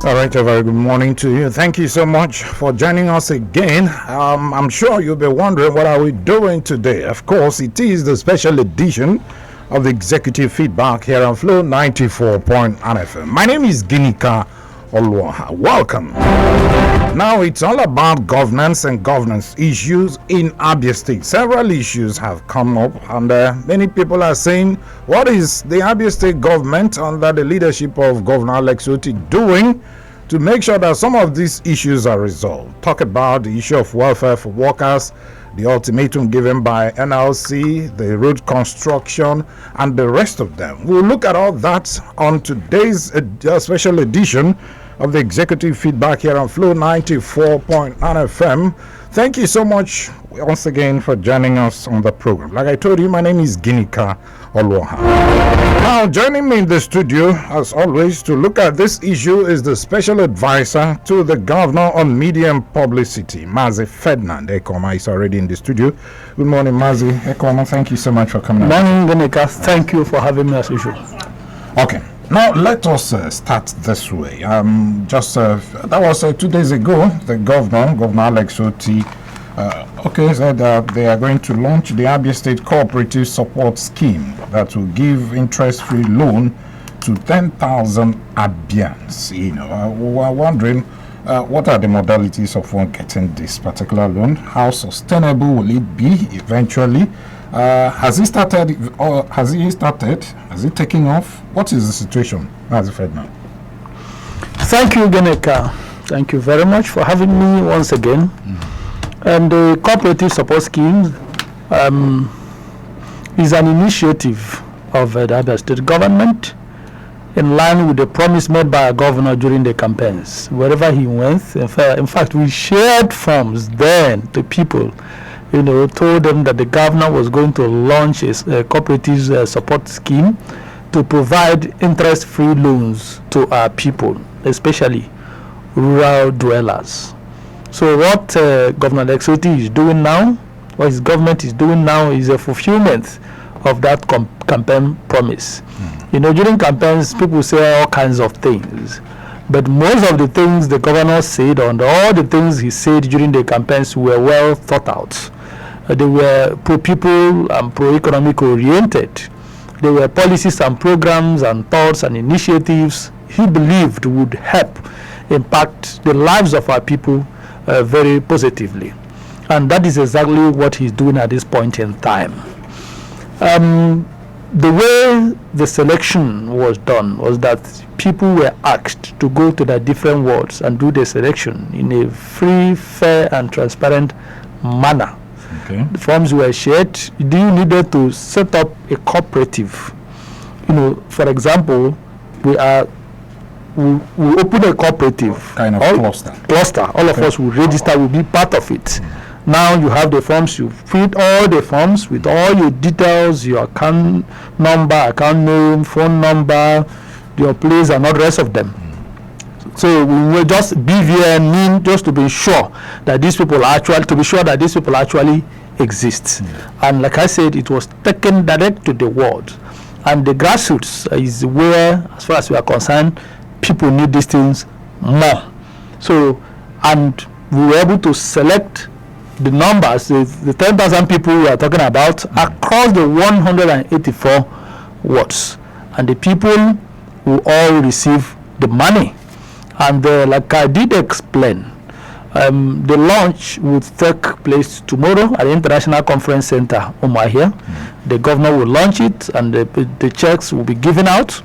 All right, a very good morning to you. Thank you so much for joining us again. I'm sure you'll be wondering what are we doing today. Of course, it is the special edition of the Executive Feedback here on Flow 94.1 FM. My name is Ginika Olwaha. Welcome. Now it's all about governance and governance issues in Abia State. Several issues have come up, and many people are saying, what is the Abia State government under the leadership of Governor Alex Otti doing to make sure that some of these issues are resolved? Talk about the issue of welfare for workers, the ultimatum given by NLC, the road construction, and the rest of them. We'll look at all that on today's special edition of the Executive Feedback here on Flow 94.9 FM. Thank you so much once again for joining us on the program. Like I told you, my name is Ginika Olwaha. Now, joining me in the studio, as always, to look at this issue is the special advisor to the governor on media and publicity, Mazi Ferdinand Ekoma. Is already in the studio. Good morning, Mazi Ekoma. Thank you so much for coming. Good morning, Ginika. Thank you for having me as usual. Okay. Now, let us start this way. That was 2 days ago, the Governor Alex Otti, said that they are going to launch the Abia State Cooperative Support Scheme that will give interest-free loan to 10,000 Abians. We're wondering what are the modalities of one getting this particular loan? How sustainable will it be eventually? Has it started? Or has it taken off? What is the situation as of right now? Thank you, Ginika. Thank you very much for having me once again. And the Cooperative Support Scheme is an initiative of the Abia State government in line with the promise made by our governor during the campaigns. Wherever he went, in fact, we shared forms then to people. Told them that the governor was going to launch a cooperative support scheme to provide interest-free loans to our people, especially rural dwellers. So what Governor Alex Otti is doing now, what his government is doing now, is a fulfillment of that campaign promise. During campaigns, people say all kinds of things. But most of the things the governor said, and all the things he said during the campaigns, were well thought out. They were pro-people and pro-economic oriented. They were policies and programs and thoughts and initiatives he believed would help impact the lives of our people very positively. And that is exactly what he's doing at this point in time. The way the selection was done was that people were asked to go to their different wards and do the selection in a free, fair, and transparent manner. Okay. The forms were shared. You needed to set up a cooperative. For example, we open a cooperative. Kind of cluster. All of us will register, will be part of it. Now you have the forms, you fill all the forms with all your details, your account number, account name, phone number, your place, and all the rest of them. So we will just BVN just to be sure that these people actually exist. And like I said, it was taken direct to the world. And the grassroots is where, as far as we are concerned, people need these things more. So, and we were able to select the numbers, the 10,000 people we are talking about, across the 184 wards. And the people will all receive the money. And like I did explain, the launch would take place tomorrow at the International Conference Center, Umahia. The governor will launch it, and the checks will be given out.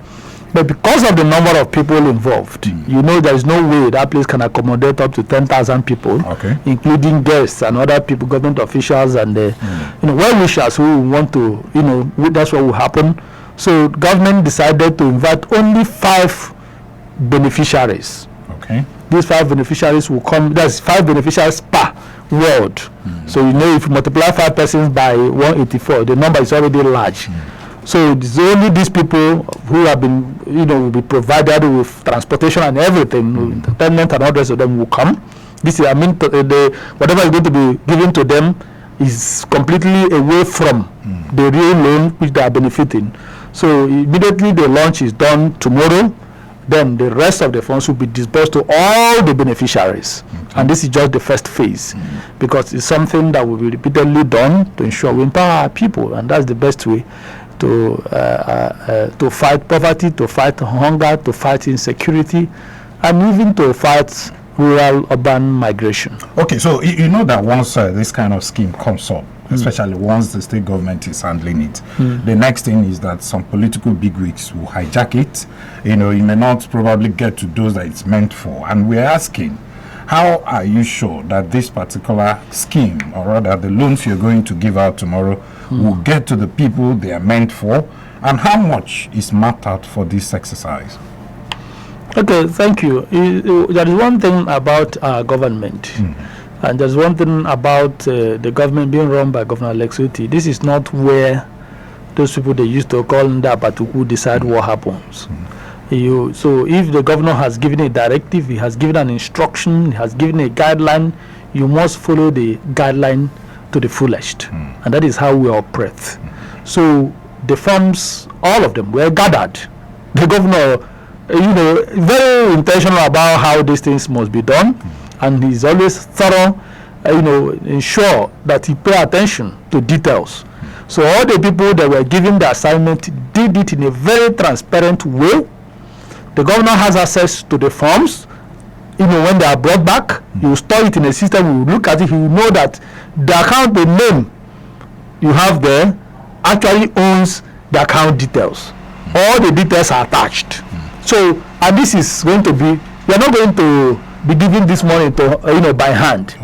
But because of the number of people involved, there is no way that place can accommodate up to 10,000 people, including guests and other people, government officials, and well-wishers who want to, that's what will happen. So government decided to invite only 5 beneficiaries. Okay. These 5 beneficiaries will come. That's 5 beneficiaries per ward. So if you multiply 5 persons by 184, the number is already large. So it's only these people who have been, will be provided with transportation and everything, entertainment and all the rest of them will come. This is, whatever is going to be given to them is completely away from the real loan which they are benefiting. So immediately the launch is done tomorrow, then the rest of the funds will be disbursed to all the beneficiaries. And this is just the first phase, because it's something that will be repeatedly done to ensure we empower our people, and that's the best way to fight poverty, to fight hunger, to fight insecurity, and even to fight rural-urban migration. Okay, so you know that once this kind of scheme comes up, especially once the state government is handling it, the next thing is that some political bigwigs will hijack it. You know, it may not probably get to those that it's meant for. And we're asking, how are you sure that this particular scheme, or rather the loans you're going to give out tomorrow, will get to the people they are meant for? And how much is mapped out for this exercise? Okay, thank you. There is one thing about our government, and there's one thing about the government being run by Governor Alex Otti. This is not where those people they used to call Ndabatuku decide what happens. So if the governor has given a directive, he has given an instruction, he has given a guideline, you must follow the guideline to the fullest. And that is how we operate. So the firms, all of them, were gathered. The governor, very intentional about how these things must be done, and he's always thorough, ensure that he pay attention to details. So all the people that were given the assignment did it in a very transparent way. The governor has access to the forms. When they are brought back, he will store it in a system. He will look at it. He will know that the account, the name you have there, actually owns the account details. All the details are attached. So, and this is going to be, we are not going to be giving this money to, by hand.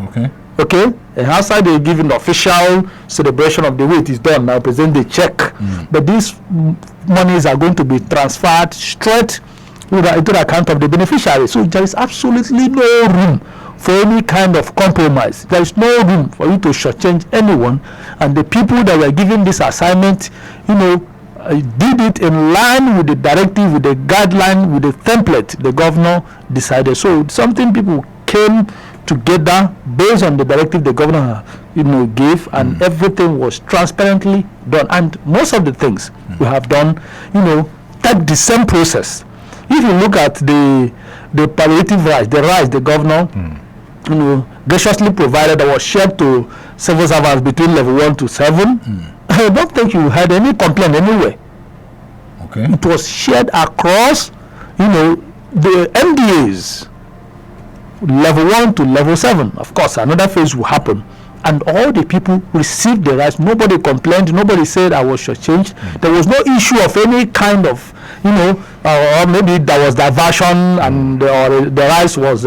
Okay? And outside they give an official celebration of the way it is done. Now present the check. But these monies are going to be transferred straight into the account of the beneficiary. So there is absolutely no room for any kind of compromise. There is no room for you to shortchange anyone. And the people that were given this assignment, did it in line with the directive, with the guideline, with the template the governor decided. So something people came together based on the directive the governor gave, and everything was transparently done. And most of the things we have done, take the same process. If you look at the palliative rice, the governor graciously provided, that was shared to civil servants between level 1 to 7. I don't think you had any complaint anywhere. Okay. It was shared across, the MDAs, level 1 to level 7. Of course, another phase will happen. And all the people received the rights. Nobody complained. Nobody said I was shortchanged. There was no issue of any kind of, or maybe there was diversion and or the rice was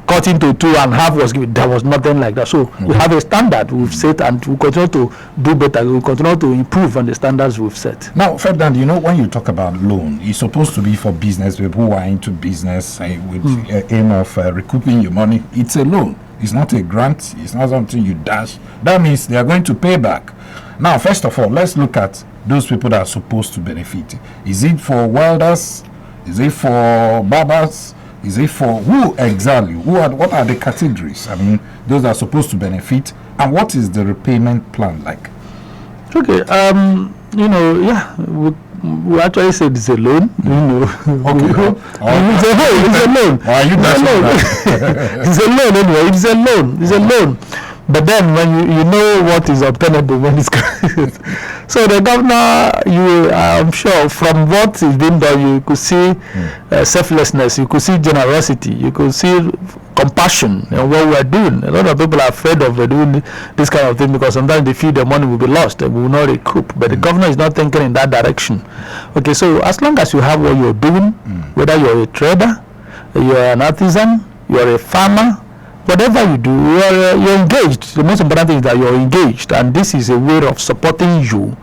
cut into 2.5 was given. There was nothing like that. So we have a standard we've set, and we continue to do better. We continue to improve on the standards we've set. Now, Ferdinand, when you talk about loan, it's supposed to be for business people who are into business with aim of recouping your money. It's a loan. It's not a grant. It's not something you dash. That means they are going to pay back. Now, first of all, let's look at those people that are supposed to benefit. Is it for welders? Is it for barbers? Is it for who exactly? What are the categories? I mean, those are supposed to benefit. And what is the repayment plan like? Okay. We actually said it's a loan. Okay. It's a loan. Are you It's a loan anyway. It's a loan. It's a loan. But then when you know what is obtainable when it's so the governor, I'm sure from what is being done, you could see selflessness, you could see generosity, you could see compassion in what we are doing. A lot of people are afraid of doing this kind of thing because sometimes they feel the money will be lost and we will not recoup. But the governor is not thinking in that direction. Okay, so as long as you have what you're doing, whether you're a trader, you're an artisan, you're a farmer, whatever you do, you're engaged. The most important thing is that you're engaged, and this is a way of supporting you.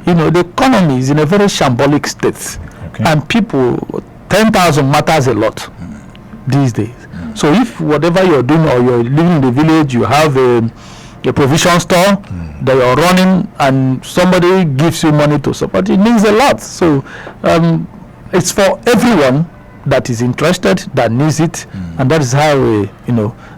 The economy is in a very shambolic state, and people, 10,000 matters a lot these days. So if whatever you're doing, or you're living in the village, you have a provision store that you're running, and somebody gives you money to support, it means a lot. So it's for everyone that is interested, that needs it, and that is how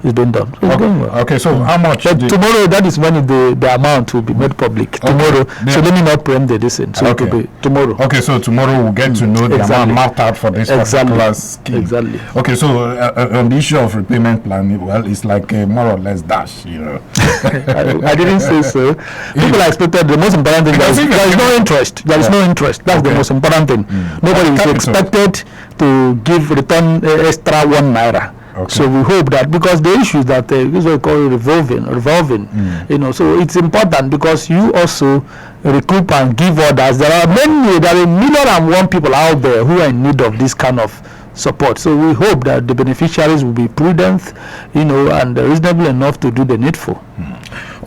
It's been done. So it's going well. Okay, so how much? But tomorrow, that is when the amount will be made public. Tomorrow. So let me not preempt the decision. So it will be tomorrow. Okay, so tomorrow we'll get to know the amount mapped out for this particular scheme. Exactly. Okay, so on the issue of repayment plan, well, it's like a more or less dash, you know. I didn't say so. People expected the most important thing. There is no interest. There is no interest. That's the most important thing. Nobody is expected to give return extra 1 naira. Okay. So we hope that, because the issue is that this is what we call revolving, you know. So it's important because you also recoup and give others. There are 1,000,001 people out there who are in need of this kind of support. So we hope that the beneficiaries will be prudent, you know, and reasonable enough to do the needful.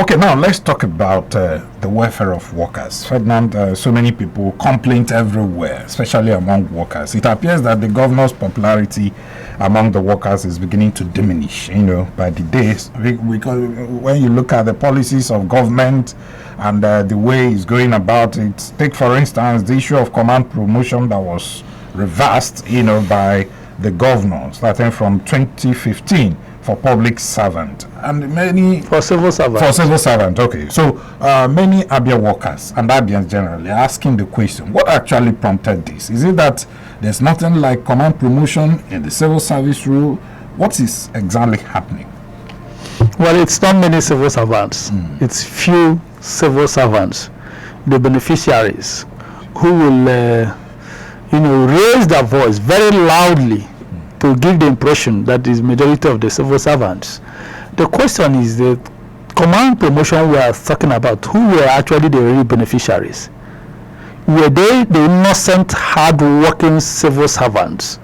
Okay, now let's talk about the welfare of workers. Ferdinand, so many people complain everywhere, especially among workers. It appears that the governor's popularity among the workers is beginning to diminish, you know, by the days. Because when you look at the policies of government and the way it's going about it, take for instance the issue of command promotion that was reversed, you know, by the governor starting from 2015 for public servant and many for civil servant. Okay, so many Abia workers and Abians generally are asking the question: what actually prompted this? Is it that there's nothing like command promotion in the civil service rule? What is exactly happening? Well, it's not many civil servants. It's few civil servants, the beneficiaries, who will raise their voice very loudly to give the impression that is majority of the civil servants. The question is the command promotion we are talking about, who were actually the real beneficiaries? Were they the innocent, hard-working civil servants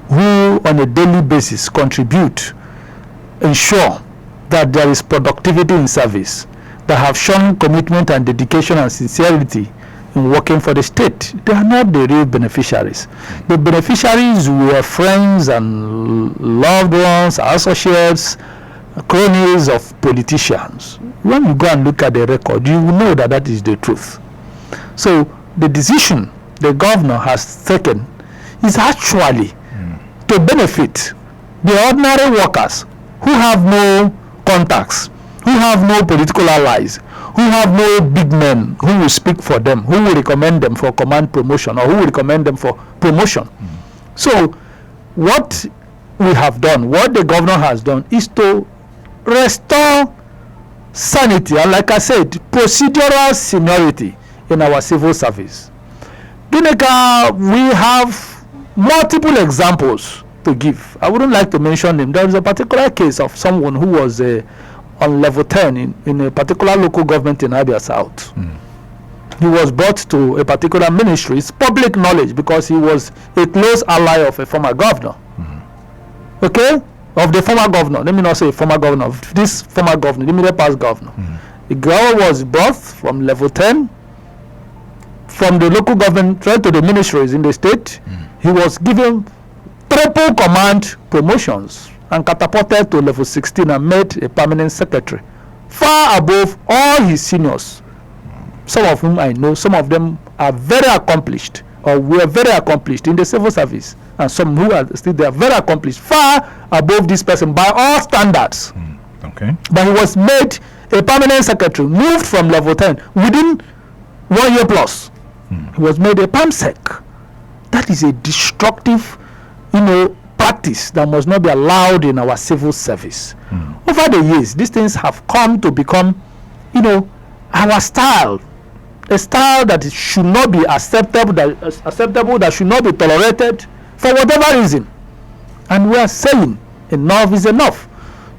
who on a daily basis contribute, ensure that there is productivity in service, that have shown commitment and dedication and sincerity in working for the state? They are not the real beneficiaries. The beneficiaries were friends and loved ones, associates, cronies of politicians. When you go and look at the record, you will know that that is the truth. So the decision the governor has taken is actually to benefit the ordinary workers who have no contacts, who have no political allies, who have no big men who will speak for them, who will recommend them for command promotion, or who will recommend them for promotion. So what we have done, what the governor has done, is to restore sanity and, like I said, procedural seniority in our civil service. Duneka, we have multiple examples to give. I wouldn't like to mention them. There is a particular case of someone who was on level 10 in a particular local government in Abia South. He was brought to a particular ministry. It's public knowledge because he was a close ally of a former governor. Okay? Of the former governor. Let me not say former governor. Of this former governor, the immediate past governor. The girl was brought from level 10 from the local government right to the ministries in the state. He was given triple command promotions and catapulted to level 16 and made a permanent secretary, far above all his seniors, some of whom I know. Some of them are very accomplished or were very accomplished in the civil service, and some who are still there, very accomplished, far above this person by all standards. Okay. But he was made a permanent secretary, moved from level 10 within 1 year plus. He was made a PAMSEC. That is a destructive, practice that must not be allowed in our civil service. Over the years, these things have come to become, our style, a style that should not be acceptable, that should not be tolerated for whatever reason. And we are saying enough is enough.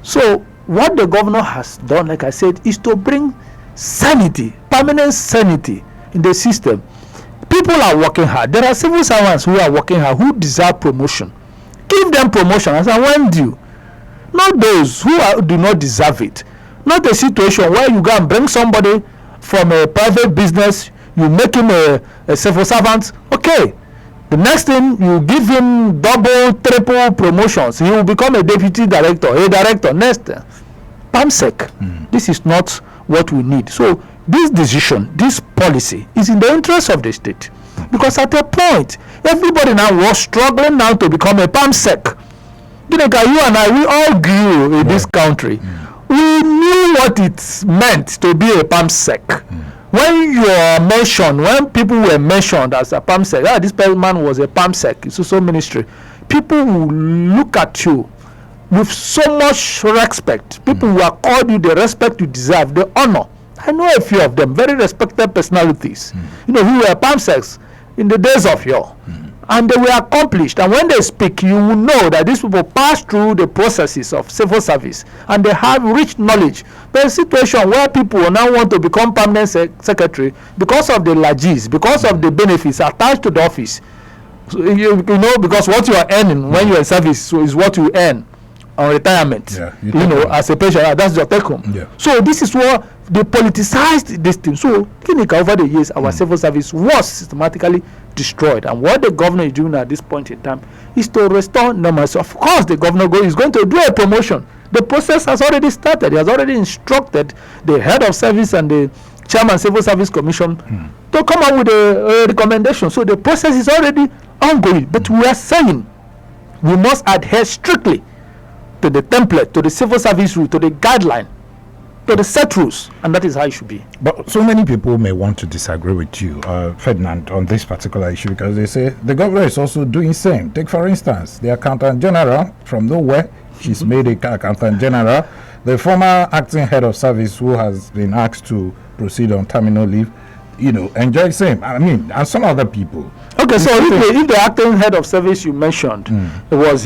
So what the governor has done, like I said, is to bring sanity, permanent sanity in the system. People are working hard. There are civil servants who are working hard, who deserve promotion. Give them promotion as and when due. Not those who do not deserve it. Not a situation where you go and bring somebody from a private business, you make him a civil servant. Okay. The next thing, you give him double, triple promotions. He will become a deputy director, a director. Next, PAMSEC. This is not what we need. So this decision, this policy is in the interest of the state. Because at a point, everybody now was struggling now to become a PAMSEC. Ginika, you and I, we all grew in this country. We knew what it meant to be a PAMSEC. When you are mentioned, when people were mentioned as a PAMSEC, this man was a PAMSEC, it's also ministry, people will look at you with so much respect. People will accord you the respect you deserve, the honor. I know a few of them, very respected personalities, who were PAMSECs in the days of yore. And they were accomplished. And when they speak, you will know that these people pass through the processes of civil service and they have rich knowledge. But a situation where people now want to become permanent secretary because of the largesse, because of the benefits attached to the office. So, because what you are earning when you are in service is what you earn on retirement. As a pensioner, that's your take home. So this is what they politicized this thing. So clinical over the years, our civil service was systematically destroyed. And what the governor is doing at this point in time is to restore normalcy. Of course, the governor is going to do a promotion. The process has already started. He has already instructed the head of service and the chairman civil service commission to come up with a recommendation. So the process is already ongoing. But we are saying we must adhere strictly to the template, to the civil service rule, to the guideline, to the set rules, and that is how it should be. But so many people may want to disagree with you, Ferdinand, on this particular issue, because they say the governor is also doing the same. Take, for instance, the accountant general from nowhere, she's made a accountant general. The former acting head of service who has been asked to proceed on terminal leave, enjoy the same. I mean, and some other people. Okay, so if the acting head of service you mentioned was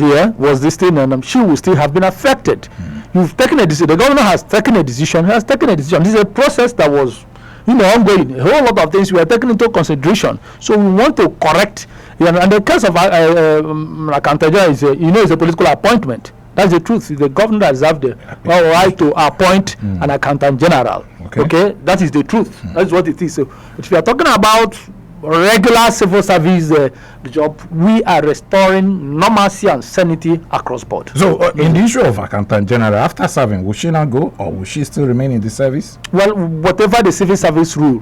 this thing, and she will still have been affected. You've taken a decision. The governor has taken a decision. He has taken a decision. This is a process that was, ongoing. A whole lot of things were taken into consideration. So we want to correct. And the case of accountant general is, is a political appointment. That's the truth. The governor has the right to appoint an accountant general. Okay, that is the truth. That's what it is. So if you are talking about regular civil service the job, we are restoring normalcy and sanity across board. So in the issue of accountant general, after serving, will she not go, or will she still remain in the service? Well, whatever the civil service rule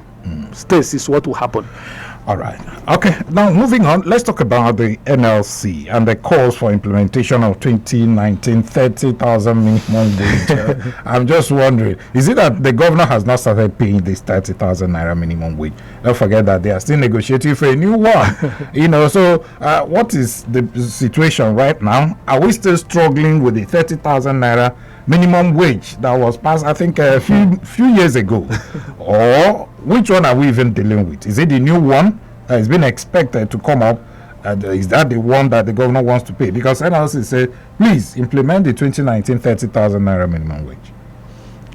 states is what will happen. All right. Okay. Now, moving on, let's talk about the NLC and the calls for implementation of 2019 30,000 minimum wage. I'm just wondering, is it that the governor has not started paying this 30,000 naira minimum wage? Don't forget that they are still negotiating for a new one. So what is the situation right now? Are we still struggling with the 30,000 naira minimum wage that was passed, I think, a few years ago? Or which one are we even dealing with? Is it the new one that has been expected to come up? Is that the one that the governor wants to pay? Because NLC said, please implement the 2019 30,000 naira minimum wage.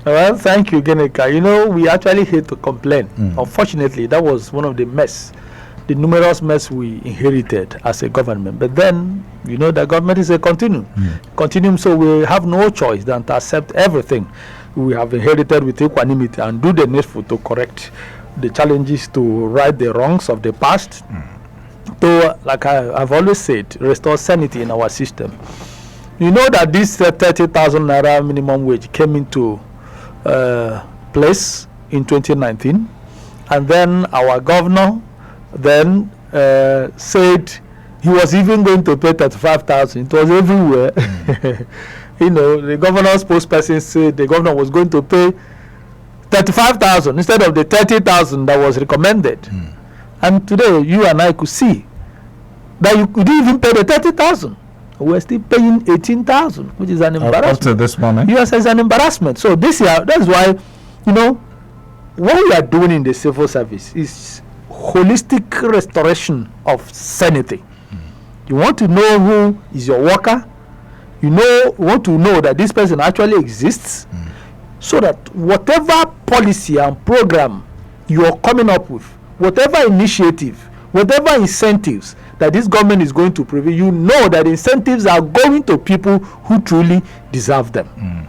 Well, thank you, Ginika. We actually hate to complain. Unfortunately, that was one of the numerous mess we inherited as a government. But then, the government is a continuum, so we have no choice than to accept everything we have inherited with equanimity and do the needful to correct the challenges, to right the wrongs of the past, to, like I've always said, restore sanity in our system. You know that this 30,000 naira minimum wage came into place in 2019, and then our governor then said he was even going to pay 35,000. It was everywhere. The governor's spokesperson said the governor was going to pay 35,000 instead of the 30,000 that was recommended. And today, you and I could see that you didn't even pay the 30,000. We're still paying 18,000, which is an embarrassment. Up to this moment. Yes, it's an embarrassment. So this year, that's why, what we are doing in the civil service is holistic restoration of sanity. You want to know who is your worker. You want to know that this person actually exists, so that whatever policy and program you are coming up with, whatever initiative, whatever incentives that this government is going to prevail, you know that incentives are going to people who truly deserve them.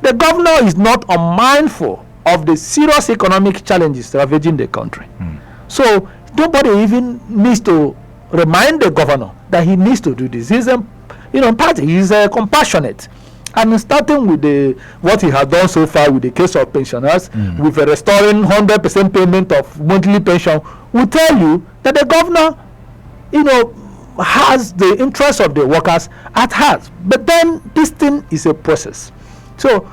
The governor is not unmindful of the serious economic challenges ravaging the country. So nobody even needs to remind the governor that he needs to do this. He's he's compassionate. And starting with what he has done so far with the case of pensioners, with a restoring 100% payment of monthly pension, will tell you that the governor, has the interest of the workers at heart. But then this thing is a process. So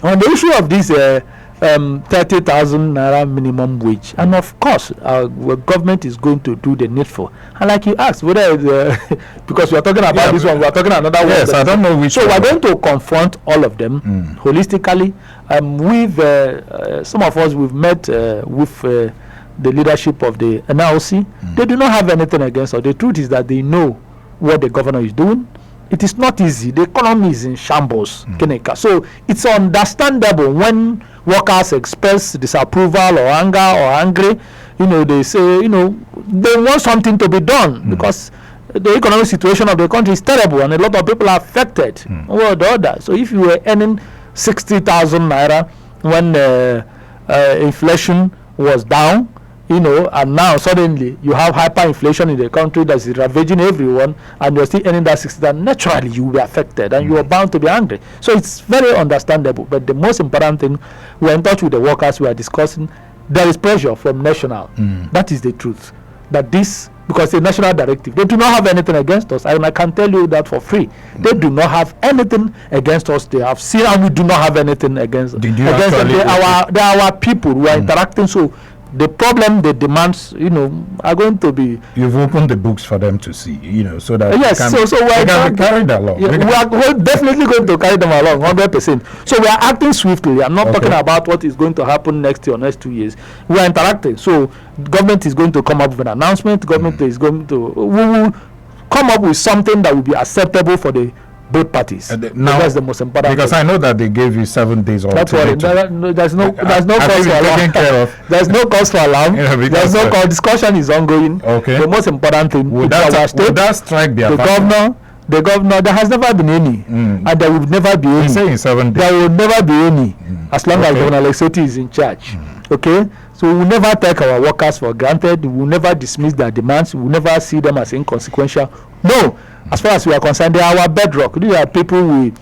on the issue of this 30,000 naira minimum wage, and of course our government is going to do the needful. And like you asked, whether because we are talking about this one, we are talking another one. Yes, I don't know which. So we are going to confront all of them holistically. With some of us, we've met with the leadership of the NLC. They do not have anything against us. The truth is that they know what the governor is doing. It is not easy. The economy is in shambles. So it's understandable when workers express disapproval or anger or angry. They say, they want something to be done because the economic situation of the country is terrible and a lot of people are affected. One or the other. So if you were earning 60,000 naira when inflation was down, and now suddenly you have hyperinflation in the country that is ravaging everyone, and you're still earning that 60, then naturally you will be affected and you are bound to be angry. So it's very understandable. But the most important thing, we're in touch with the workers, we are discussing. There is pressure from national. That is the truth. That this, because the national directive, they do not have anything against us, and I can tell you that for free. They do not have anything against us. They have seen, and we do not have anything against them. They are our people who are interacting. So the problem, the demands, are going to be. You've opened the books for them to see, so that yes. they can carry that along. Yeah, we're definitely going to carry them along, 100%. So we are acting swiftly. I'm not talking about what is going to happen next year or next 2 years. We are interacting. So government is going to come up with an announcement. Government is going to. We will come up with something that will be acceptable for the both parties. Now, that's the most important. Because thing. I know that they gave you 7 days. That's what. There's no cause for alarm. There's no cause for alarm. There's no cause. Discussion is ongoing. Okay. The most important thing would that strike the governor? There has never been any, and there will never be any. Saying 7 days. There will never be any, as long as Governor Otti is in charge. Okay. So we will never take our workers for granted. We will never dismiss their demands. We will never see them as inconsequential. No. As far as we are concerned, they are our bedrock. These are people we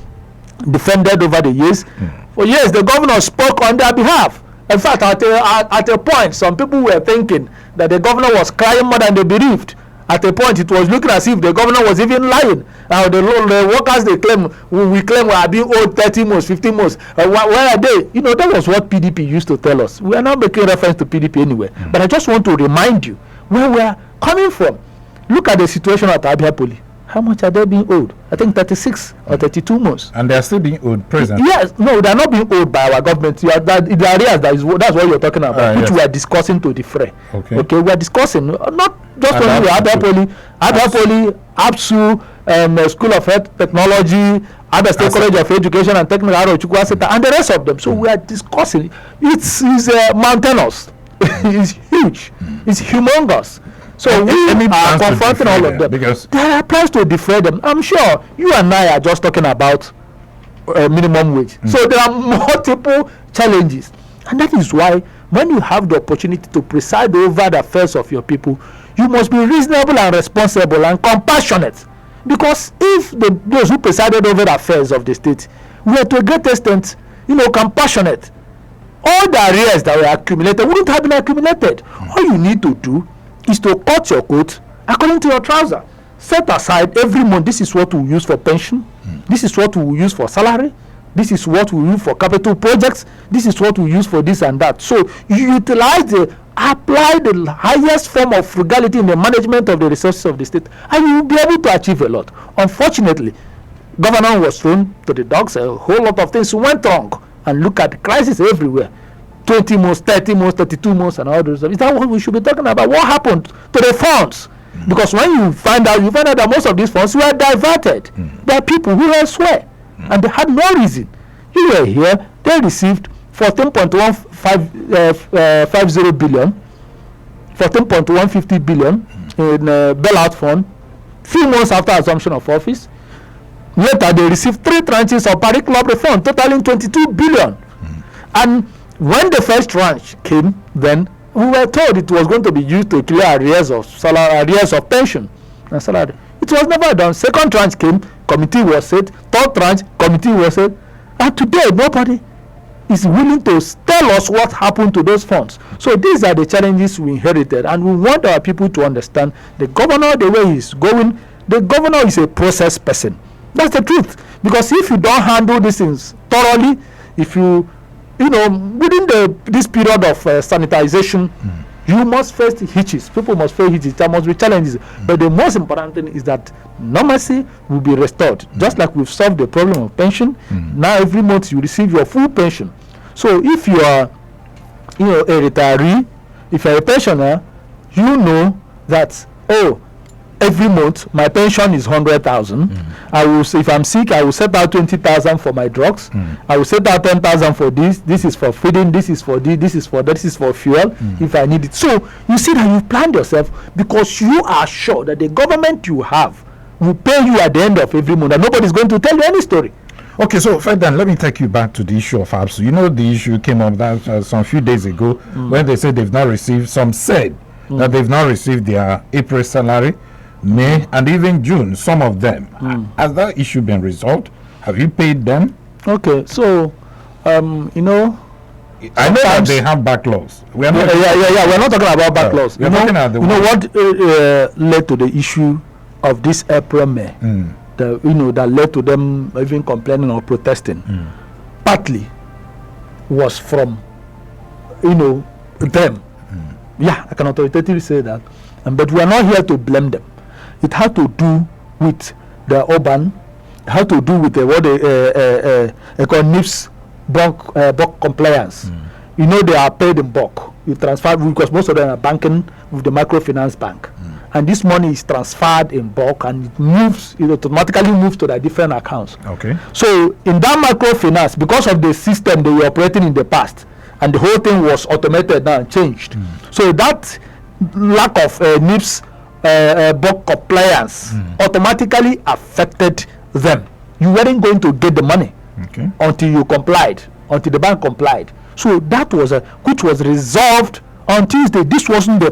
defended over the years. For years, the governor spoke on their behalf. In fact, at a point, some people were thinking that the governor was crying more than the bereaved. At a point, it was looking as if the governor was even lying. Now, the workers we claim we are being owed 30 months, 15 months. Where are they? That was what PDP used to tell us. We are not making reference to PDP anywhere. But I just want to remind you where we are coming from. Look at the situation at Abia Poly. How much are they being owed? I think 36 or 32 months. And they are still being owed presently? Yes. No, they are not being owed by our government. The areas, that's what you're talking about, which we are discussing to defray. Okay, we are discussing, not just only Abia Poly, APSU, School of Health Technology, Abia State College of Education and Technical, and the rest of them. So we are discussing. It's mountainous. It's huge. It's humongous. So we are confronting all of them. Because there are plans to defray them. I'm sure you and I are just talking about minimum wage. So there are multiple challenges. And that is why when you have the opportunity to preside over the affairs of your people, you must be reasonable and responsible and compassionate. Because if those who presided over the affairs of the state were to a great extent, compassionate, all the arrears that were accumulated wouldn't have been accumulated. All you need to do is to cut your coat according to your trouser. Set aside every month, this is what we use for pension, this is what we use for salary, this is what we use for capital projects, this is what we use for this and that. So you apply the highest form of frugality in the management of the resources of the state, and you will be able to achieve a lot. Unfortunately, governor was thrown to the dogs. A whole lot of things went wrong, and look at the crisis everywhere. 20 months, 30 months, 32 months, and all those stuff. Is that what we should be talking about? What happened to the funds? Because when you find out that most of these funds were diverted. There are people who elsewhere, and they had no reason. You were here, they received 14.150 billion, 14.150 billion in bailout fund, few months after assumption of office. Later, they received 3 tranches of Paris Club refund, totaling 22 billion. And when the first tranche came, then we were told it was going to be used to clear arrears of salary, arrears of pension and salary. It was never done. Second tranche came, committee was set. Third tranche, committee was set. And today, nobody is willing to tell us what happened to those funds. So these are the challenges we inherited, and we want our people to understand the governor, the way he's going. The governor is a process person. That's the truth. Because if you don't handle these things thoroughly, if you within this period of sanitization, you must face hitches. People must face hitches. There must be challenges. But the most important thing is that normalcy will be restored. Just like we've solved the problem of pension, now every month you receive your full pension. So if you are, a retiree, if you're a pensioner, you know that, every month my pension is 100,000. I will say, if I'm sick, I will set out 20,000 for my drugs. I will set out 10,000 for this. This is for feeding. This is for this is for that. This is for fuel if I need it. So you see that you've planned yourself because you are sure that the government you have will pay you at the end of every month, and nobody's going to tell you any story. Okay, so Ferdinand, let me take you back to the issue of ABSU. You know, the issue came up that some few days ago when they said they've not received. Some said that they've not received their April salary, May, and even June. Some of them. Has that issue been resolved? Have you paid them? Okay, so I know that they have backlogs. We are not. We're not talking about backlogs. We're talking about the what led to the issue of this April, May. That led to them even complaining or protesting. Partly was from them. Yeah, I can authoritatively say that. But we are not here to blame them. It had to do with the urban. It had to do with what they call NIPS bulk compliance. They are paid in bulk. You transfer because most of them are banking with the microfinance bank. And this money is transferred in bulk and it automatically moves to the different accounts. Okay. So in that microfinance, because of the system they were operating in the past, and the whole thing was automated now and changed. So that lack of NIPS bulk compliance automatically affected them. You weren't going to get the money until you complied, until the bank complied. So that was which was resolved on Tuesday. This wasn't the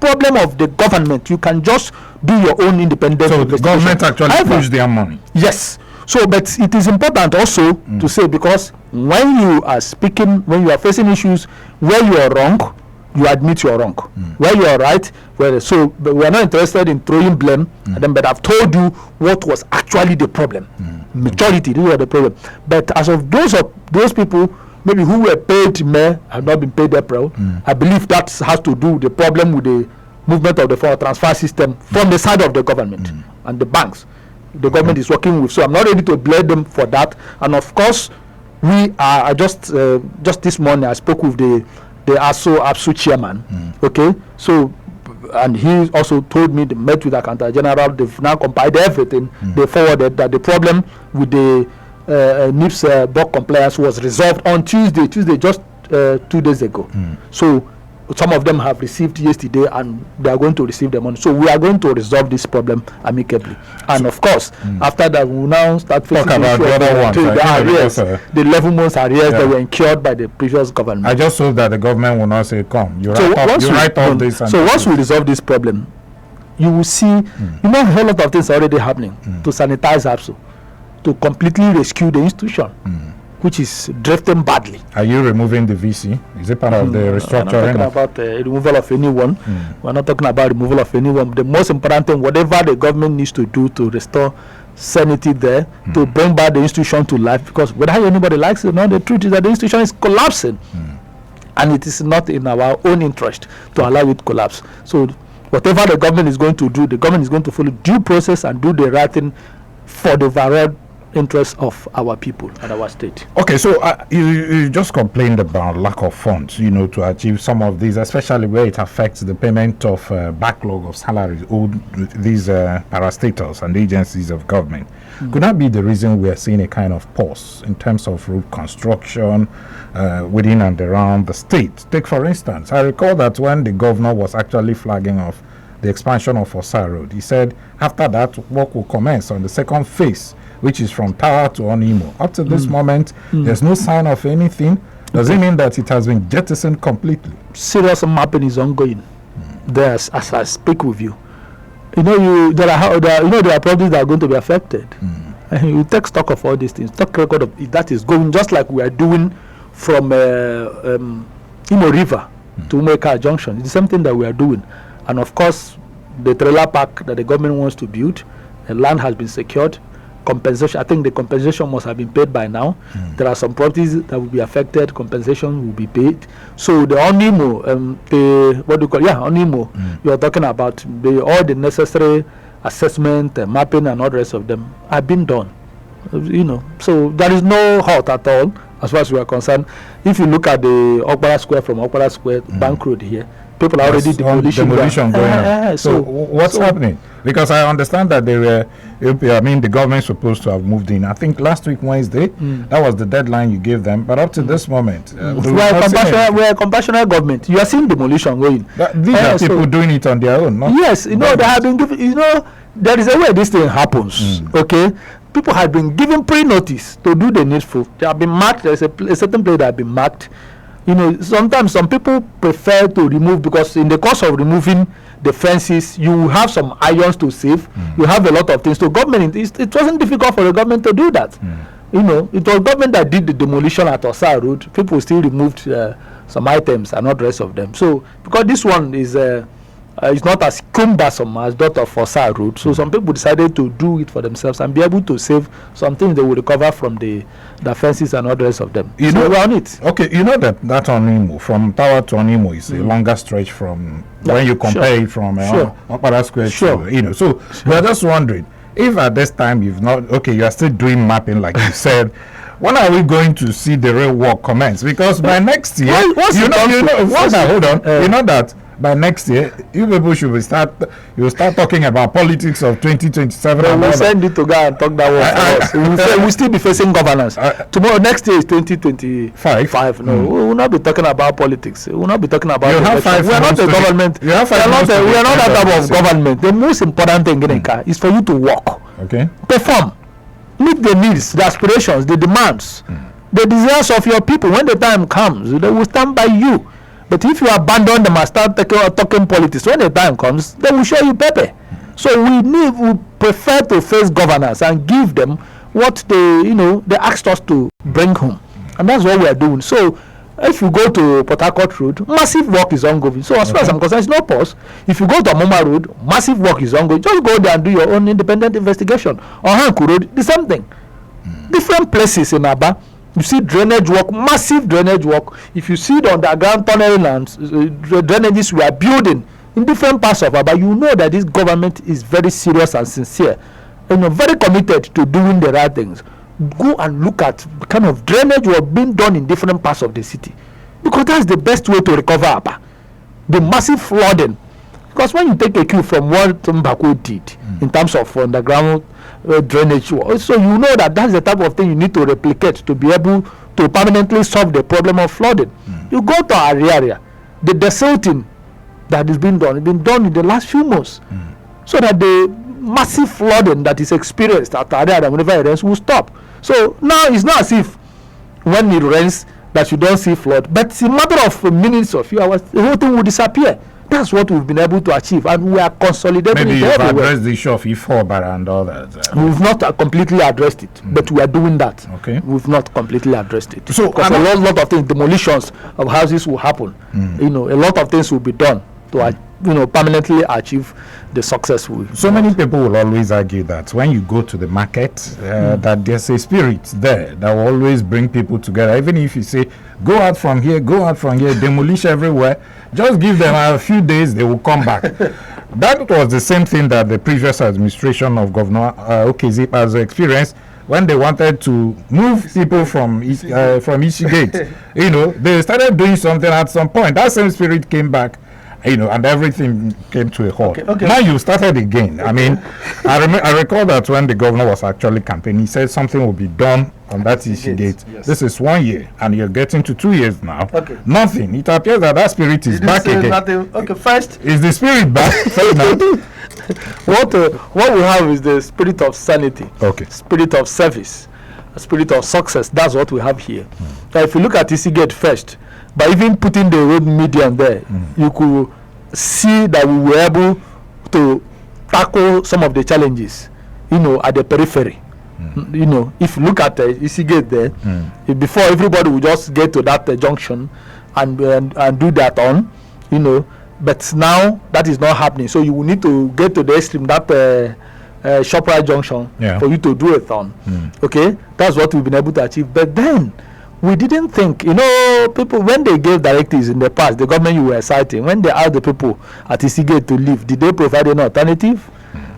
problem of the government. You can just do your own independent investigation. So the government actually pushed their money. Yes. So, but it is important also to say, because when you are speaking, when you are facing issues where you are wrong, you admit you are wrong. Where you are right, but we are not interested in throwing blame at them. But I've told you what was actually the problem. Majority, these were the problem. But as of those people, maybe who were paid May have not been paid April. I believe that has to do with the problem with the movement of the foreign transfer system from the side of the government and the banks. The government is working with. So I'm not ready to blame them for that. And of course, we are. I just this morning I spoke with the ABSU chairman. Okay, so and he also told me they met with the accountant general. They've now compiled everything. They forwarded that the problem with the NIPS bulk compliance was resolved on Tuesday just 2 days ago. So some of them have received yesterday and they are going to receive the money. So we are going to resolve this problem amicably. And of course, after that, we will now start facing about the other ones. The 11 months arrears that were incurred by the previous government. I just hope that the government will not say, come, you write all this. So once we resolve this problem, you will see, a whole lot of things already happening to sanitize ABSU, to completely rescue the institution, which is drifting badly. Are you removing the VC? Is it part of the restructuring? We're not talking about removal of anyone. We're not talking about removal of anyone. The most important thing, whatever the government needs to do to restore sanity there, to bring back the institution to life, because whether anybody likes it or not, the truth is that the institution is collapsing. And it is not in our own interest to allow it to collapse. So whatever the government is going to do, the government is going to follow due process and do the right thing for the overall interests of our people and our state. Okay, so you just complained about lack of funds, to achieve some of these, especially where it affects the payment of backlog of salaries owed these parastatals and agencies of government. Could that be the reason we are seeing a kind of pause in terms of road construction within and around the state? Take, for instance, I recall that when the governor was actually flagging off the expansion of Osa Road, he said after that work will commence on the second phase, which is from Tower to Onimo. Up to this moment, there's no sign of anything. Does it mean that it has been jettisoned completely? Serious mapping is ongoing. There's, as I speak with you, there are properties that are going to be affected. And you take stock of all these things, take record of if that is going, just like we are doing from Imo River to Umeka Junction. It's the same thing that we are doing. And of course, the trailer park that the government wants to build, the land has been secured. Compensation, I think the compensation must have been paid by now. There are some properties that will be affected, compensation will be paid. So the Onimo, Onimo, you are talking about, all the necessary assessment, mapping and all the rest of them have been done. So there is no halt at all as far as we are concerned. If you look at the Okpara Square from Okpara Square, Bank Road here, people are already demolition going on. So what's happening? Because I understand that the government is supposed to have moved in. I think last week Wednesday, that was the deadline you gave them. But up to this moment, we are a compassionate government. You are seeing demolition going. These are people doing it on their own, no? Yes, they have been given. There is a way this thing happens. Okay, people have been given pre-notice to do the needful. They have been marked. There's a certain place that have been marked. Sometimes some people prefer to remove, because in the course of removing the fences, you have some irons to save. You have a lot of things. So government, it wasn't difficult for the government to do that. It was government that did the demolition at Osa Road. People still removed some items and not the rest of them. So because this one is it's not as cumbersome as that of Osa Road, so some people decided to do it for themselves and be able to save some things they will recover from the fences and all the rest of them. We're on it. Okay, that Onimo, from Tower to Onimo, is a longer stretch from when you compare it from Okpara Square to, so we're just wondering, if at this time you are still doing mapping like you said, when are we going to see the real work commence? Because by next year, hold on, that by next year, you people should start talking about politics of 2027. We'll send it to go and talk that word. We'll still be facing governance. Tomorrow, next year is 2025. No, we will not be talking about politics. We will not be talking about. We are not a government. We are not that type of government. The most important thing is for you to work. Okay. Perform. Meet the needs, the aspirations, the demands, the desires of your people. When the time comes, they will stand by you. But if you abandon them and start talking politics, when the time comes, they will show you pepper. So we prefer to face governance and give them what they asked us to bring home. And that's what we are doing. So if you go to Port Harcourt Road, massive work is ongoing. So as far as I'm concerned, it's no pause. If you go to Amoma Road, massive work is ongoing. Just go there and do your own independent investigation. On Hanku Road, the same thing. Different places in Aba, you see drainage work, massive drainage work. If you see the underground tunneling and drainages we are building in different parts of Aba, you know that this government is very serious and sincere, very committed to doing the right things. Go and look at the kind of drainage work being done in different parts of the city, because that's the best way to recover Aba. The massive flooding, because when you take a cue from what Mbako did in terms of underground drainage work, so you know that that's the type of thing you need to replicate to be able to permanently solve the problem of flooding. You go to our area, the desilting that is being done, it's been done in the last few months, so that the massive flooding that is experienced at area whenever it rains will stop. So now it's not as if when it rains that you don't see flood, but it's a matter of minutes or few hours, the whole thing will disappear. That's what we've been able to achieve, and we are consolidating it everywhere. Maybe you've addressed the issue of Ifobara and all that. We've not completely addressed it, but we are doing that. Okay. We've not completely addressed it. So because a lot of things, demolitions of houses will happen. A lot of things will be done to permanently achieve the success. So many people will always argue that when you go to the market, that there's a spirit there that will always bring people together. Even if you say, go out from here, demolish everywhere, just give them a few days, they will come back. That was the same thing that the previous administration of Governor Okezie Ikpeazu experienced when they wanted to move people from Ishigate. They started doing something at some point. That same spirit came back. And everything came to a halt. Okay. Now you started again. I mean, I recall that when the governor was actually campaigning, he said something will be done on that issue gate. Yes. This is 1 year, and you're getting to 2 years now. Okay. Nothing. It appears that spirit is back again. Nothing. Okay, first. Is the spirit back? What we have is the spirit of sanity. Okay. Spirit of service. A spirit of success. That's what we have here. Now, if you look at Ishigate first, by even putting the road median there, you could see that we were able to tackle some of the challenges, at the periphery. You know, if you look at the EC gate there, before everybody would just get to that junction and do that on, you know, but now that is not happening. So you will need to get to the extreme, that ShopRite junction, for you to do a thon. Okay, that's what we've been able to achieve. But then we didn't think, you know, people, when they gave directives in the past, the government you were citing, when they asked the people at EC gate to leave, did they provide an alternative?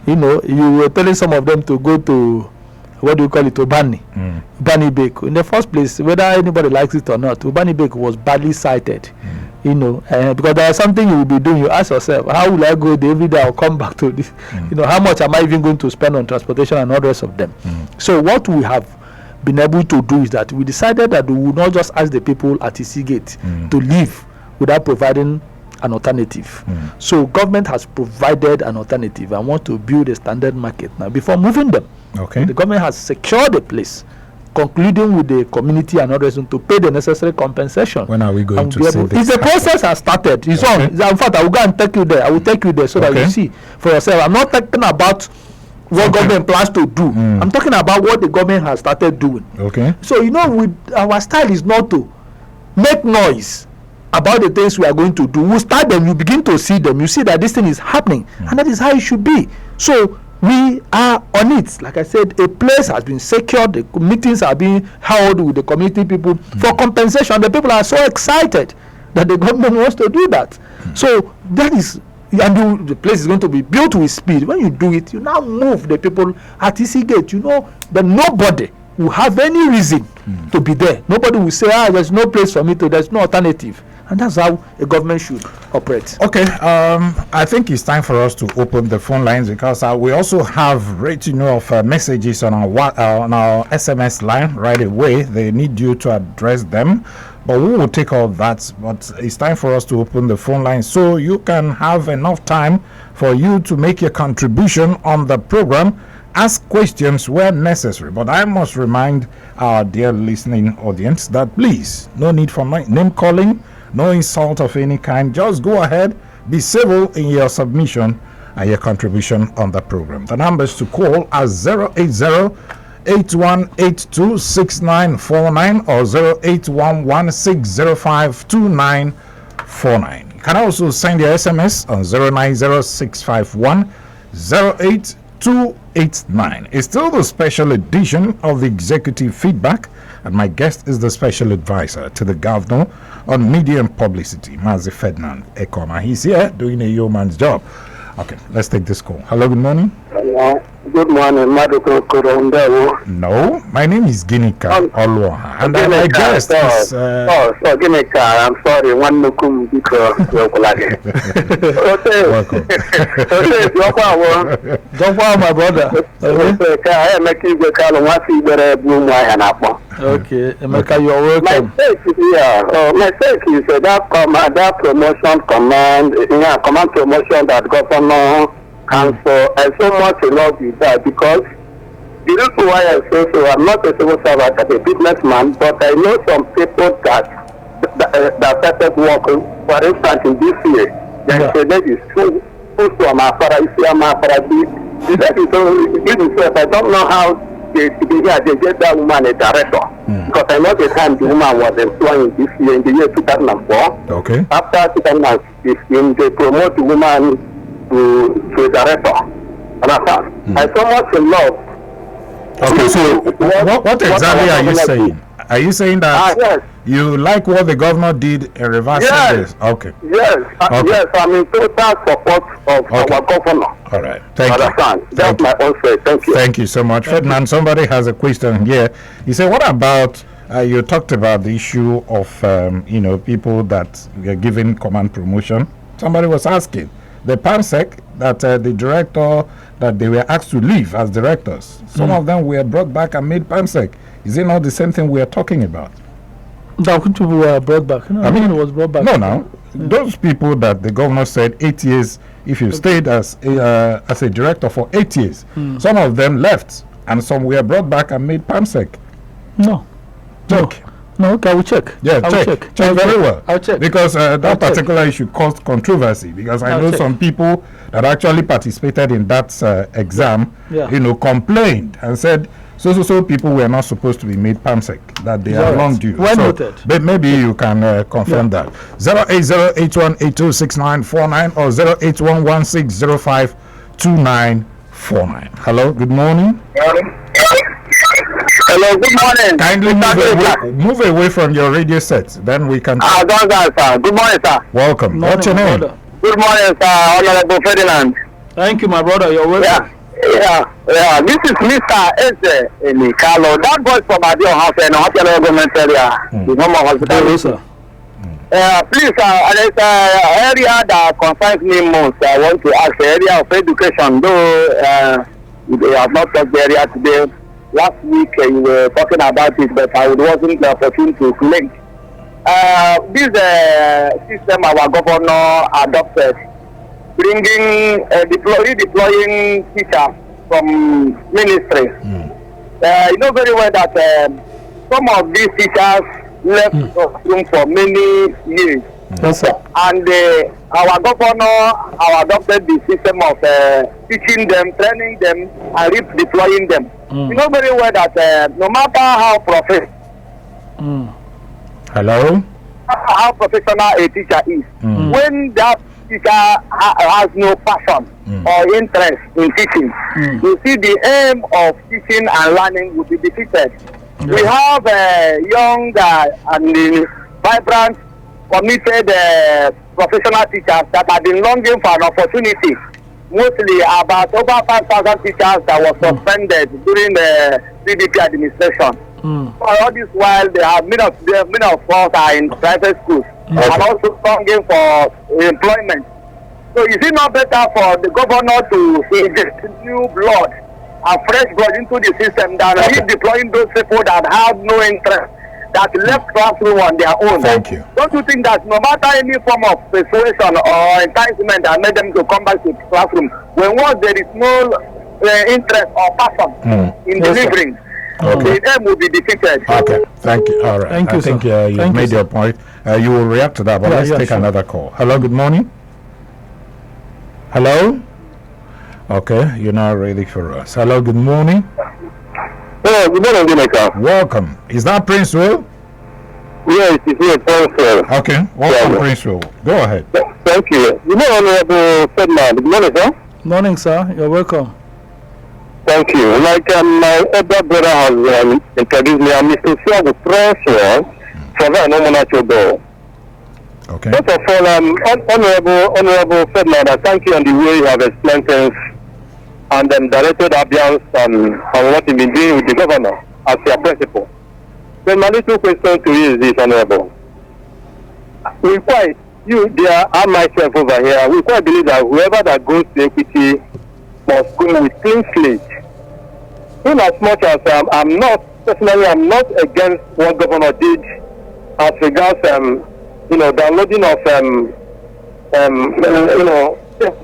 You know, you were telling some of them to go to, what do you call it, Ubani Bake. In the first place, whether anybody likes it or not, Ubani Bake was badly cited. You know, because there is something you will be doing. You ask yourself, how will I go there every day? I'll come back to this. You know, how much am I even going to spend on transportation and all the rest of them? So what we have been able to do is that we decided that we would not just ask the people at EC gate to leave without providing an alternative. So government has provided an alternative and want to build a standard market now before moving them. Okay. The government has secured the place, concluding with the community and others to pay the necessary compensation. When are we going to see this? If the process has started, it's on. In fact, I will go and take you there. I will take you there so that you see for yourself. I'm not talking about what government plans to do. I'm talking about what the government has started doing. Okay. So, you know, our style is not to make noise about the things we are going to do. We start them, you begin to see them, you see that this thing is happening, and that is how it should be. So we are on it. Like I said, a place has been secured, the meetings are being held with the community people for compensation. The people are so excited that the government wants to do that. So that is, and the place is going to be built with speed. When you do it, you now move the people at EC gate. You know that nobody will have any reason to be there. Nobody will say, there's no place for me to, there's no alternative. And that's how a government should operate. Okay, I think it's time for us to open the phone lines because we also have rating of messages on our SMS line right away. They need you to address them, but we will take all that. But it's time for us to open the phone line so you can have enough time for you to make your contribution on the program. Ask questions where necessary, but I must remind our dear listening audience that please, no need for name calling, no insult of any kind. Just go ahead, be civil in your submission and your contribution on the program. The numbers to call are 080-8182-6949 or 0811-605-2949. You can also send your SMS on 090-651-08289. It's still the special edition of the Executive Feedback, and my guest is the special advisor to the governor on media and publicity, Mazi Ferdinand Ekoma. He's here doing a yeoman's job. Okay, let's take this call. Hello, good morning. Hello. Good morning, No, my name is Ginika Olwaha, and my guest is... Ginika, I'm sorry, one nukum because welcome. Don't worry, my brother. Okay, Emeka, you're welcome. My take is that promotion command promotion that governor council, I so much love with that because the reason why I say so, I'm not a civil servant, I'm a businessman, but I know some people that started working, for instance, in this year, they is too from Afara, I don't know how they get that woman a director. Because I know the time the woman was employed in this year, in the year 2004. Okay. After 2016, they promote the woman to a director. Understand? I so much in love. Okay, so what exactly are you saying? Are you saying that yes, you like what the governor did in reversing this? Okay. Yes, yes, I'm in total support of our governor. All right. Thank you. That's my own say. Thank you. Thank you so much. Ferdinand, somebody has a question here. He said, what about, you talked about the issue of, people that were given command promotion. Somebody was asking, the PAMSEC, that the director, that they were asked to leave as directors. Some of them were brought back and made PAMSEC. Is it not the same thing we are talking about? That people were brought back. No, I mean, it was brought back. No. Those people that the governor said 8 years, if you stayed as a director for 8 years, some of them left and some were brought back and made PAMSEC. No. Okay. No, okay, I will check. Yeah, I will check very well. I'll check. Because that particular issue caused controversy. Because I know some people that actually participated in that exam, complained and said so people were not supposed to be made PAMSEC, that they are long due. Well noted. But maybe you can confirm that. 08081826949 or 08116052949. Hello, good morning. Hello, good morning. Kindly move away from your radio set, then we can. Sir. Good morning, sir. Welcome. What's your name? Good morning, sir. Honorable Ferdinand. Thank you, my brother. You're welcome. Yeah. This is Mr. Eze Enikalo. That boy from Adio House and Hotel Government area, the normal hospital. Hello, sir. Please, there's an area that concerns me most. I want to ask the area of education, though they have not touched the area today. Last week you were talking about it, but I wasn't opportune to link. This system our governor adopted, bringing redeploying teachers from ministry. You know very well that some of these teachers left room for many years. Yes, sir. And our governor adopted the system of teaching them, training them, and redeploying them. You know very well that no matter how how professional a teacher is, when that teacher has no passion or interest in teaching, you see the aim of teaching and learning will be defeated. We have young and vibrant, committed professional teachers that have been longing for an opportunity. Mostly about over 5,000 teachers that were suspended during the PDP administration. For all this while, many of us are in private schools and also longing for employment. So is it not better for the governor to inject new blood and fresh blood into the system than redeploying those people that have no interest, that left classroom on their own? Thank you. Don't you think that no matter any form of persuasion or enticement that made them to come back to the classroom, when once there is no interest or passion in delivering, the aim will be defeated? Okay, thank you. All right. Thank you, I think you made your point. You will react to that, but let's take another call. Hello, good morning. Hello? Okay, you're not ready for us. Hello, good morning. Hello, good morning, Jamaica. Welcome. Is that Prince Will? Yes, it's here, Prince. Okay, welcome, Prince Will. Go ahead. Thank you. Good morning, Honorable Ferdinand. Good morning, sir. Morning, sir. You're welcome. Thank you. Like my elder brother has introduced me, I'm Mr. Siago Prince for that nomination. Okay. First of all, Honorable Ferdinand, I thank you on the way you have explained things and directed Abians on what you've been doing with the governor as your principal. Then my little question to you is this, Honorable. I myself over here, we quite believe that whoever that goes to equity must go with clean slate. In as much as I'm not against what governor did as regards downloading of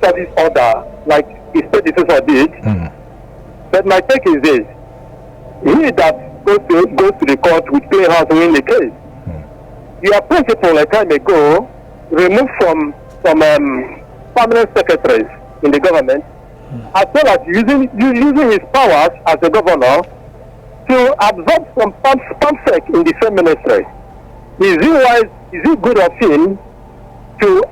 service order like his predecessor did. But my take is this: he that goes to the court with clean hands to win the case. Your principal a time ago removed from permanent secretaries in the government, as well as using his powers as a governor to absorb some PAMSEC in the same ministry. Is it good of him to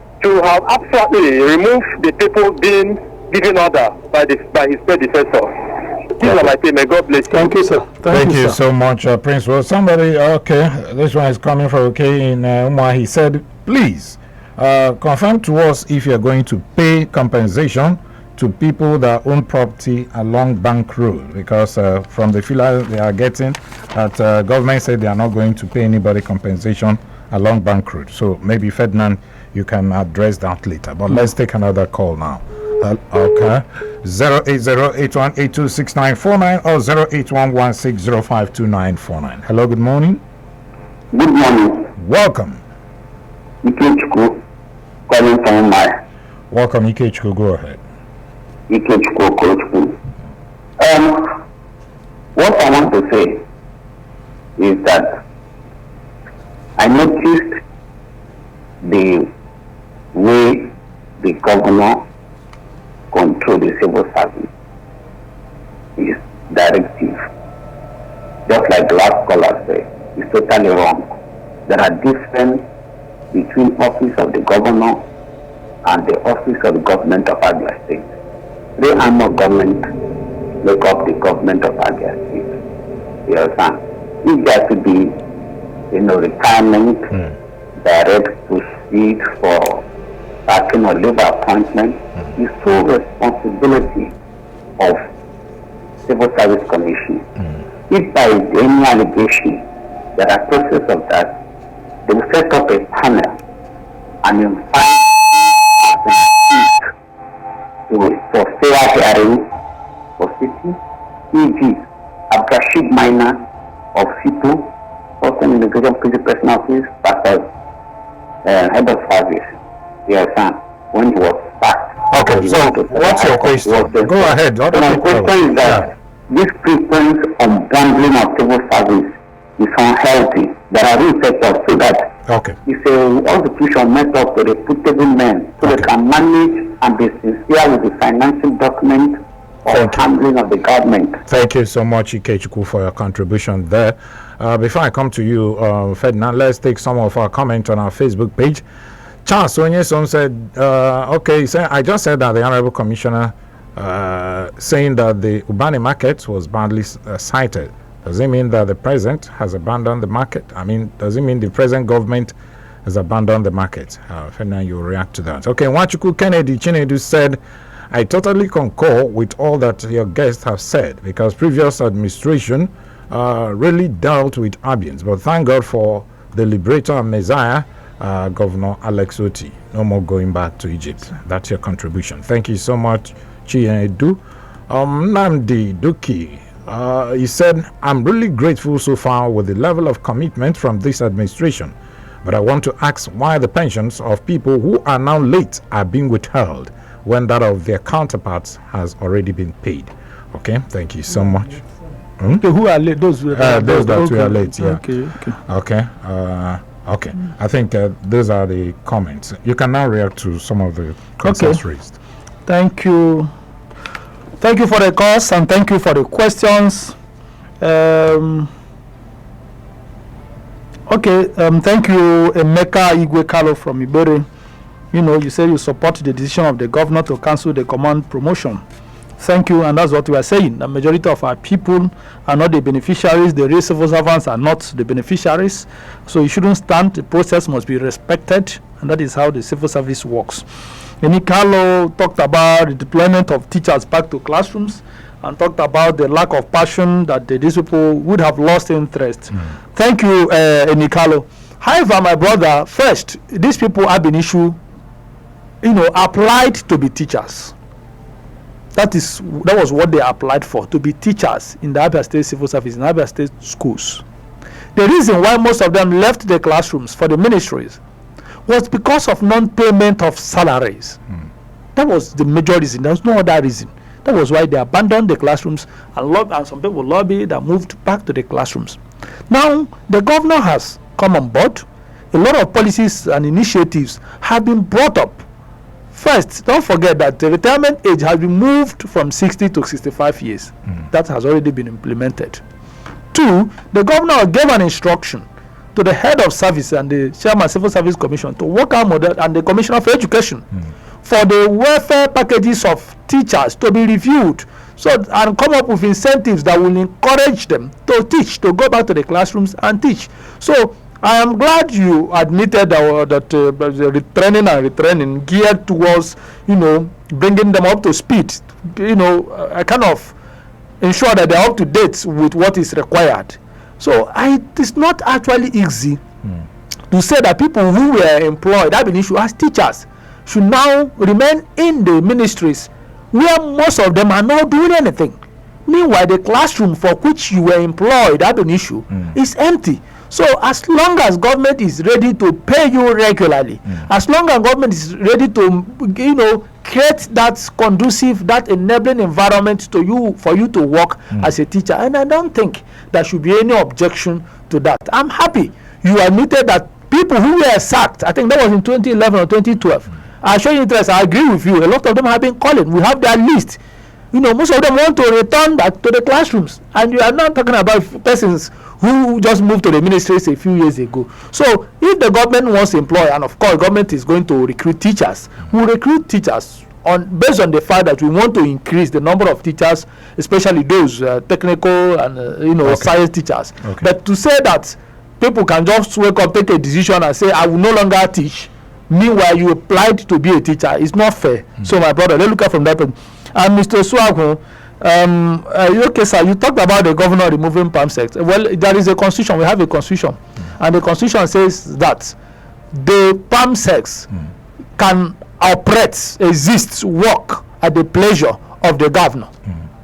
have absolutely removed the people being given order by his predecessor? These are my team. May God bless you. Thank you, sir. Thank you so much, Prince. Well, somebody, this one is coming from in Umar. He said, please confirm to us if you're going to pay compensation to people that own property along Bank Road, because from the filler they are getting that government said they are not going to pay anybody compensation along Bank Road. So maybe Ferdinand, you can address that later. But let's take another call now. Okay, 08081826949 or 08116052949. Hello, good morning. Good morning. Welcome. Ikechukwu, calling from my. Welcome, Ikechukwu. Go ahead. Ikechukwu. What I want to say is that I noticed the way the governor control the civil service is directive. Just like the last caller said, it's totally wrong. There are differences between office of the governor and the office of the government of Abia State. 3 arm of government make up the government of Abia State. You understand? If there to be, retirement, direct proceed for sacking or labor appointment, is sole responsibility of Civil Service Commission. If there is any allegation, there are process of that, they will set up a panel and invite for fair hearing for sitting, e.g. Abdrashid Minor of SIPO, Person Immigration Police Person Office, versus Head of Service, when he was sacked. Okay, so what's your question? Go ahead. My question is that this frequent unbundling of civil service is unhealthy. There are rules set up so that all the institutions met up to reputable men so they can manage and be sincere with the financial document or handling of the government. Thank you so much, Ikechukwu, for your contribution there. Before I come to you, Ferdinand, let's take some of our comments on our Facebook page. Charles Onyeson said, he said, I just said that the Honorable Commissioner saying that the Ubani market was badly cited. Does it mean that the president has abandoned the market? I mean, does it mean the present government has abandoned the market? Ferdinand, you react to that. Okay, Nwachukwu Kennedy Chinedu said, I totally concur with all that your guests have said because previous administration really dealt with Abians. But thank God for the liberator and Messiah, Governor Alex Otti. No more going back to Egypt. That's your contribution. Thank you so much, Chinedu. Namdi Duki. He said, I'm really grateful so far with the level of commitment from this administration. But I want to ask why the pensions of people who are now late are being withheld when that of their counterparts has already been paid. Okay, thank you so much. Okay, who are late? Those that are late, yeah. Okay. I think those are the comments. You can now react to some of the concerns raised. Thank you. Thank you for the calls and thank you for the questions. Thank you, Emeka Igwe from Ibere. You said you support the decision of the governor to cancel the command promotion. Thank you, and that's what we are saying. The majority of our people are not the beneficiaries. The real civil servants are not the beneficiaries. So you shouldn't stand. The process must be respected, and that is how the civil service works. Enikalo talked about the deployment of teachers back to classrooms and talked about the lack of passion that these people would have lost interest. Thank you, Enikalo. However, my brother, first, these people have been applied to be teachers. That was what they applied for, to be teachers in the Abia State Civil Service, in Abia State schools. The reason why most of them left the classrooms for the ministries was because of non-payment of salaries. That was the major reason. There was no other reason. That was why they abandoned the classrooms and some people lobbied and moved back to the classrooms. Now, the governor has come on board. A lot of policies and initiatives have been brought up. First, don't forget that the retirement age has been moved from 60 to 65 years. That has already been implemented. 2, the governor gave an instruction to the head of service and the chairman civil service commission to work out model and the commissioner for education for the welfare packages of teachers to be reviewed and come up with incentives that will encourage them to teach, to go back to the classrooms and teach. So I am glad you admitted that retraining geared towards bringing them up to speed, kind of ensure that they are up to date with what is required. So it is not actually easy to say that people who were employed, have been issued as teachers, should now remain in the ministries where most of them are not doing anything. Meanwhile, the classroom for which you were employed, have been issued, is empty. So as long as government is ready to pay you regularly, as long as government is ready to create that conducive, that enabling environment for you to work as a teacher, and I don't think there should be any objection to that. I'm happy you admitted that people who were sacked, I think that was in 2011 or 2012, are showing interest. I agree with you. A lot of them have been calling. We have their list. Most of them want to return back to the classrooms, and you are not talking about persons who just moved to the ministries a few years ago. So if the government wants to employ, and of course government is going to recruit teachers, we recruit teachers based on the fact that we want to increase the number of teachers, especially those technical and science teachers. But to say that people can just wake up, take a decision and say I will no longer teach, meanwhile you applied to be a teacher, is not fair. So my brother, let's look at from that point. And Mr. Swago, okay, sir, you talked about the governor removing palm sex. Well, there is a constitution. We have a constitution, and the constitution says that the palm sex can operate, exist, work at the pleasure of the governor.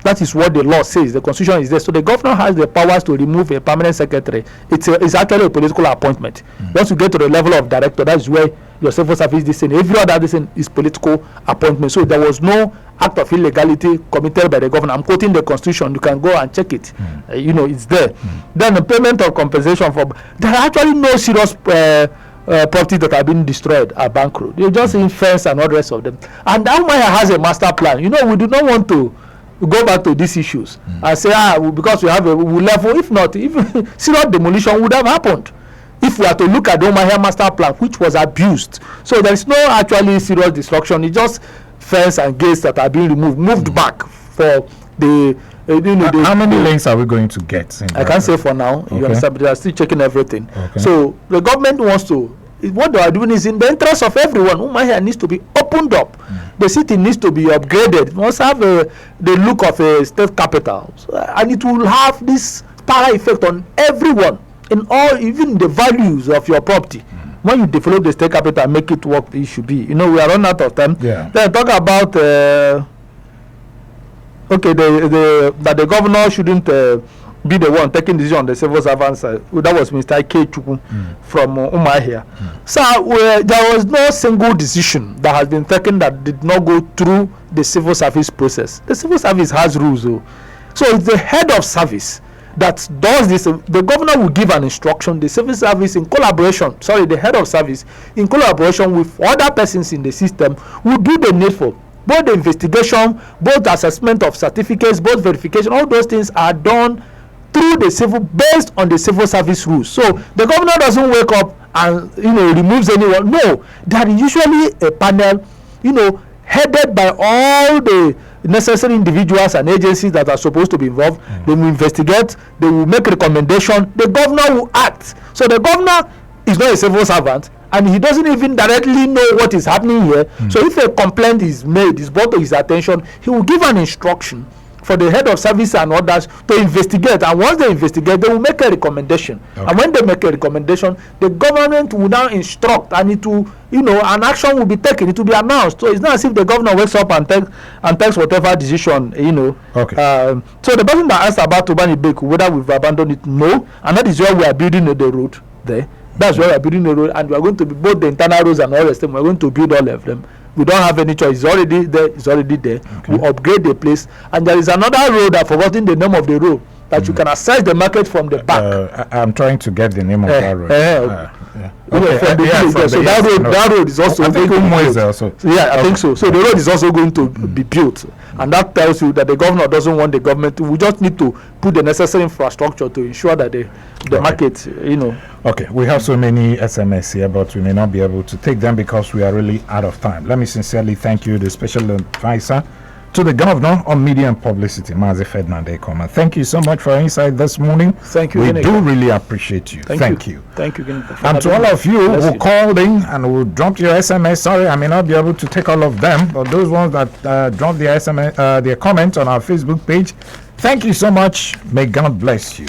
That is what the law says. The constitution is there. So the governor has the powers to remove a permanent secretary. It's actually a political appointment. Once you get to the level of director, that's where your civil service this thing. Every other this thing is political appointment. So there was no act of illegality committed by the governor. I'm quoting the constitution. You can go and check it. It's there. Then the payment of compensation for, there are actually no serious property that have been destroyed at bankrupt. They just in fence and all the rest of them. And Umaya has a master plan. We do not want to go back to these issues and say because we have a level. If not, even serious demolition would have happened if we are to look at the Umaya master plan, which was abused. So there is no actually serious destruction. It's just fence and gates that are being moved back for the how many lanes are we going to get? I can't say for now. You understand, but they are still checking everything. So the government wants to, what they are doing is in the interest of everyone. Umaya needs to be opened up. The city needs to be upgraded. It must have the look of a state capital, and it will have this power effect on everyone in all, even the values of your property. When you develop the state capital and make it work, it should be. We are running out of time. Then talk about that the governor shouldn't be the one taking decision on the civil servants. That was Mr. K. Chukwu from Umahia. So there was no single decision that has been taken that did not go through the civil service process. The civil service has rules, so it's the head of service that does this. The governor will give an instruction. The civil service in collaboration, the head of service in collaboration with other persons in the system will do the needful. Both the investigation, both assessment of certificates, both verification, all those things are done through the civil, based on the civil service rules. So the governor doesn't wake up and removes anyone. No, there is usually a panel, headed by all the necessary individuals and agencies that are supposed to be involved. They will investigate, they will make recommendation, the governor will act. So the governor is not a civil servant, and he doesn't even directly know what is happening here. So if a complaint is made, is brought to his attention, he will give an instruction for the head of service and others to investigate, and once they investigate, they will make a recommendation. And when they make a recommendation, the government will now instruct, and it will, an action will be taken. It will be announced. So it's not as if the governor wakes up and takes whatever decision. So the person that asked about Tubani Beku, whether we've abandoned it, no, and that is where we are building the road there. That's where we are building the road, and we are going to be both the internal roads and all the rest of them. We are going to build all of them. We don't have any choice. It's already there. It's already there. We upgrade the place, and there is another road. I've forgotten the name of the road that you can access the market from the back. I'm trying to get the name of that road. So that road is also going to be I think so. So the road is also going to be built, and that tells you that the governor doesn't want the government to. We just need to put the necessary infrastructure to ensure that the market, Okay, we have so many SMS here, but we may not be able to take them because we are really out of time. Let me sincerely thank you, the special advisor to the governor on media and publicity, Mazi Ferdinand Ekoma. Thank you so much for your insight this morning. Thank you. We do really appreciate you. Thank you. Thank you. And to all of you who called in and who dropped your SMS, sorry, I may not be able to take all of them, but those ones that dropped their SMS, their comment on our Facebook page, thank you so much. May God bless you.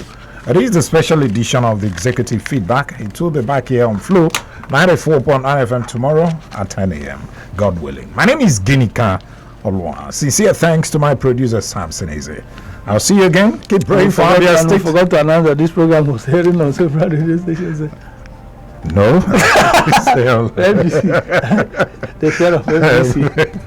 It is the special edition of the Executive Feedback. It will be back here on Flow 94.9 FM tomorrow at 10 a.m. God willing. My name is Ginika Olwa. Sincere thanks to my producer Samson Eze. I'll see you again. Keep praying for Abia State. I forgot to announce that this program was airing on several radio stations. No. NBC. The share of NBC.